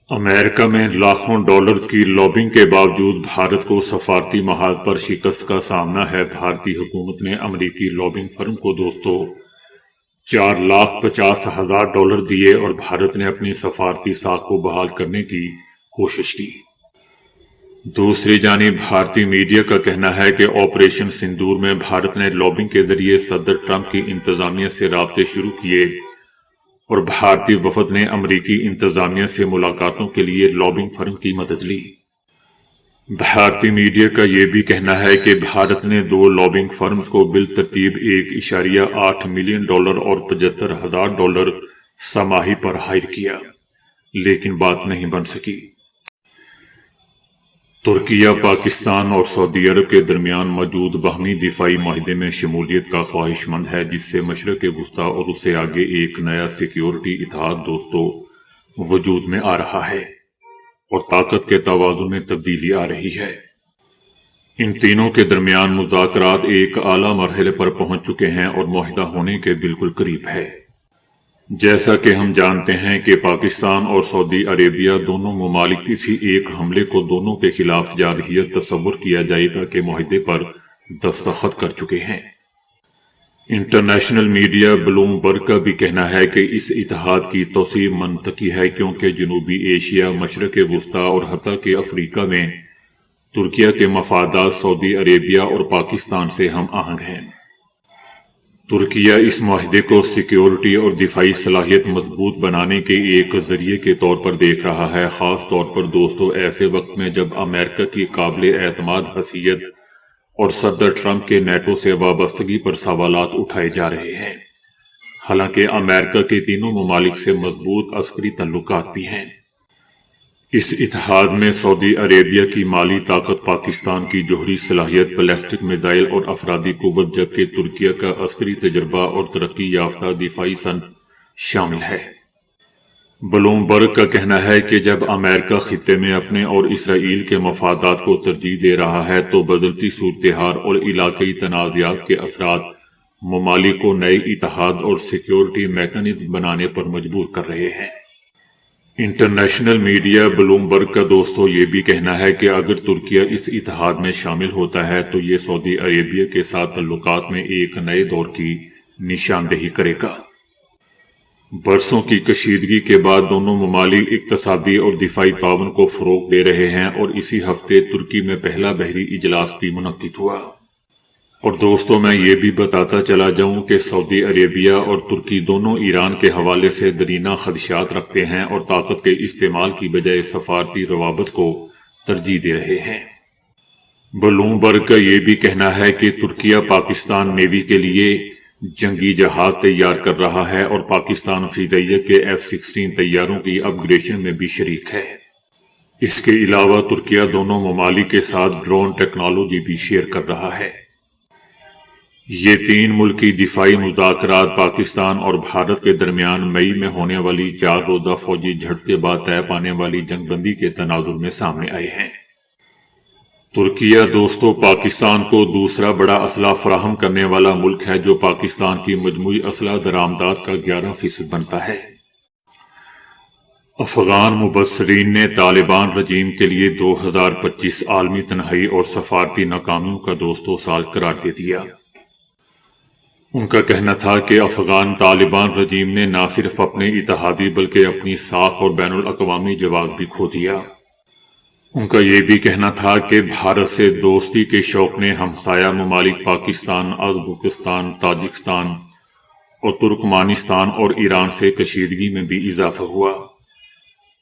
امریکہ میں لاکھوں ڈالرز کی لابنگ کے باوجود بھارت کو سفارتی محاذ پر شکست کا سامنا ہے۔ بھارتی حکومت نے امریکی لابنگ فرم کو $4,50,000 دیے اور بھارت نے اپنی سفارتی ساکھ کو بحال کرنے کی کوشش کی۔ دوسری جانب بھارتی میڈیا کا کہنا ہے کہ آپریشن سندور میں بھارت نے لابنگ کے ذریعے صدر ٹرمپ کی انتظامیہ سے رابطے شروع کیے اور بھارتی وفد نے امریکی انتظامیہ سے ملاقاتوں کے لیے لابنگ فرم کی مدد لی۔ بھارتی میڈیا کا یہ بھی کہنا ہے کہ بھارت نے 2 لابنگ فرمز کو بالترتیب $1.8 ملین اور $75,000 سماہی پر ہائر کیا، لیکن بات نہیں بن سکی۔ ترکیہ پاکستان اور سعودی عرب کے درمیان موجود باہمی دفاعی معاہدے میں شمولیت کا خواہش مند ہے، جس سے مشرق وسطی اور اس سے آگے ایک نیا سیکیورٹی اتحاد وجود میں آ رہا ہے اور طاقت کے توازن میں تبدیلی آ رہی ہے۔ ان تینوں کے درمیان مذاکرات ایک اعلیٰ مرحلے پر پہنچ چکے ہیں اور معاہدہ ہونے کے بالکل قریب ہے۔ جیسا کہ ہم جانتے ہیں کہ پاکستان اور سعودی عربیہ دونوں ممالک کسی ایک حملے کو دونوں کے خلاف جارحیت تصور کیا جائے گا کے معاہدے پر دستخط کر چکے ہیں۔ انٹرنیشنل میڈیا بلومبرگ کا بھی کہنا ہے کہ اس اتحاد کی توسیع منطقی ہے کیونکہ جنوبی ایشیا، مشرق وسطی اور حتیٰ کہ افریقہ میں ترکیہ کے مفادات سعودی عربیہ اور پاکستان سے ہم آہنگ ہیں۔ ترکیہ اس معاہدے کو سیکیورٹی اور دفاعی صلاحیت مضبوط بنانے کے ایک ذریعے کے طور پر دیکھ رہا ہے، خاص طور پر ایسے وقت میں جب امریکہ کی قابل اعتماد حیثیت اور صدر ٹرمپ کے نیٹو سے وابستگی پر سوالات اٹھائے جا رہے ہیں۔ حالانکہ امریکہ کے تینوں ممالک سے مضبوط عسکری تعلقات بھی ہیں۔ اس اتحاد میں سعودی عربیہ کی مالی طاقت، پاکستان کی جوہری صلاحیت، بیلسٹک میزائل اور افرادی قوت، جبکہ ترکیہ کا عسکری تجربہ اور ترقی یافتہ دفاعی صنعت شامل ہے۔ بلومبرگ کا کہنا ہے کہ جب امریکہ خطے میں اپنے اور اسرائیل کے مفادات کو ترجیح دے رہا ہے تو بدلتی صورتحال اور علاقائی تنازعات کے اثرات ممالک کو نئے اتحاد اور سیکیورٹی میکانزم بنانے پر مجبور کر رہے ہیں۔ انٹرنیشنل میڈیا بلومبرگ کا یہ بھی کہنا ہے کہ اگر ترکیہ اس اتحاد میں شامل ہوتا ہے تو یہ سعودی عربیہ کے ساتھ تعلقات میں ایک نئے دور کی نشاندہی کرے گا۔ برسوں کی کشیدگی کے بعد دونوں ممالک اقتصادی اور دفاعی تعاون کو فروغ دے رہے ہیں اور اسی ہفتے ترکی میں پہلا بحری اجلاس بھی منعقد ہوا۔ اور میں یہ بھی بتاتا چلا جاؤں کہ سعودی عربیہ اور ترکی دونوں ایران کے حوالے سے درینہ خدشات رکھتے ہیں اور طاقت کے استعمال کی بجائے سفارتی روابط کو ترجیح دے رہے ہیں۔ بلومبرگ کا یہ بھی کہنا ہے کہ ترکیہ پاکستان نیوی کے لیے جنگی جہاز تیار کر رہا ہے اور پاکستان فضائیہ کے F-16 طیاروں کی اپ گریڈیشن میں بھی شریک ہے۔ اس کے علاوہ ترکیہ دونوں ممالک کے ساتھ ڈرون ٹیکنالوجی بھی شیئر کر رہا ہے۔ یہ 3 ملکی دفاعی مذاکرات پاکستان اور بھارت کے درمیان مئی میں ہونے والی 4 روزہ فوجی جھڑپ کے بعد طے پانے والی جنگ بندی کے تناظر میں سامنے آئے ہیں۔ ترکیہ پاکستان کو دوسرا بڑا اسلحہ فراہم کرنے والا ملک ہے جو پاکستان کی مجموعی اسلحہ درآمدات کا 11% بنتا ہے۔ افغان مبصرین نے طالبان رجیم کے لیے 2025 عالمی تنہائی اور سفارتی ناکامیوں کا سال قرار دے دیا۔ ان کا کہنا تھا کہ افغان طالبان رجیم نے نہ صرف اپنے اتحادی بلکہ اپنی ساکھ اور بین الاقوامی جواز بھی کھو دیا۔ ان کا یہ بھی کہنا تھا کہ بھارت سے دوستی کے شوق نے ہمسایہ ممالک پاکستان، ازبکستان، تاجکستان اور ترکمانستان اور ایران سے کشیدگی میں بھی اضافہ ہوا،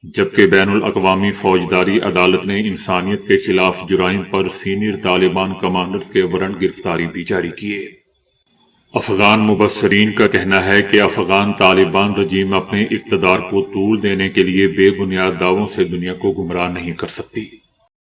جبکہ بین الاقوامی فوجداری عدالت نے انسانیت کے خلاف جرائم پر سینئر طالبان کمانڈرز کے وارنٹ گرفتاری بھی جاری کیے۔ افغان مبصرین کا کہنا ہے کہ افغان طالبان رجیم اپنے اقتدار کو طول دینے کے لیے بے بنیاد دعووں سے دنیا کو گمراہ نہیں کر سکتی۔